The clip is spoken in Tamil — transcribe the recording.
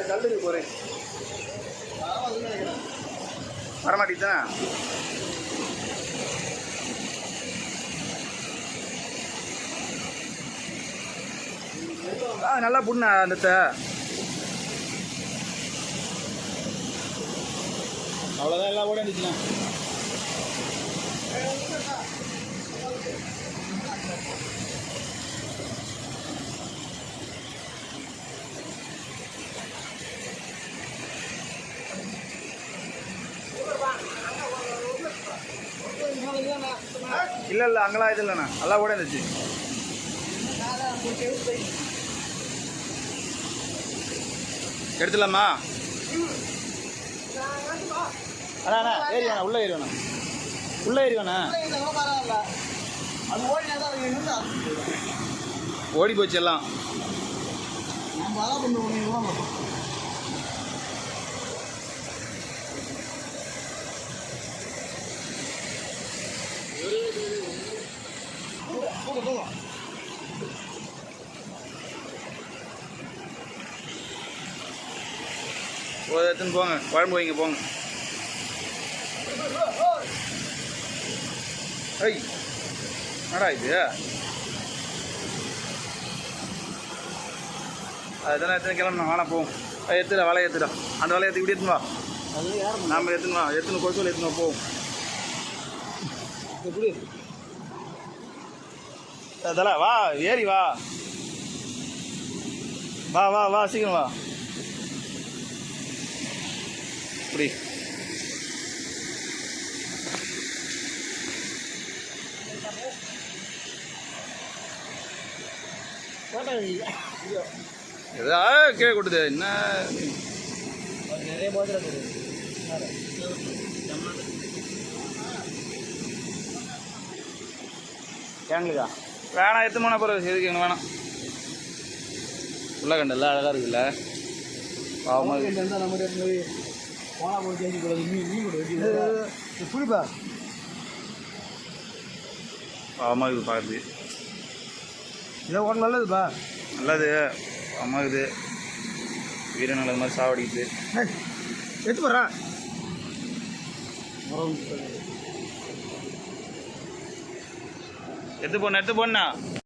கல்லூரி போகிறேன் வரமாட்டேங்குதானே. நல்லா புண்ணா அந்த அவ்வளோதான் எல்லாம் கூட இருந்துச்சுண்ணா. இல்லை இல்லை அங்கெல்லாம் இது இல்லைண்ணா நல்லா கூட இருந்துச்சு. எடுத்துலாமா? அண்ணா ஏறி வேணா உள்ளே ஏறி வேணா உள்ளே ஏறி வேணா ஓடி போச்சு எல்லாம். எடுத்துன்னு போங்க, குழம்பு வைங்க போங்க. ஐய் என்னடா இது? அதெல்லாம் எத்தனை கிளம்பணும் வேணா போவோம். எடுத்துடா வலையை எடுத்துடா, அந்த வலையை எடுத்து இப்படி எடுத்துன்னு வா. நாம் எடுத்துன்னு வா, எடுத்துன்னு கொசுவில் எடுத்துன்னு வா போவோம். அதெல்லாம் வா ஏறி வா வா வா வா சீக்கிரம் வா. இப்படி எதா கீழே கொடுது என்ன நிறைய போதில் ஏங்களுக்கா வேணாம் எடுத்து போன பிறகு எதுக்கு எங்க வேணாம். உள்ளகண்டல்ல அழகாக இருக்குல்ல பாவமாக இருந்தால் நம்ம போனா போய் தேடி கூடாது. மீன் கூட புரிப்பா பாவமாக இருக்குது பார்க்குறது. இதை உடனே நல்லதுப்பா நல்லது பாவமாக இருக்குது. வீர நல்லது மாதிரி சாவடிக்குது. எடுத்து போடுறேன் எடுத்து போண்ணா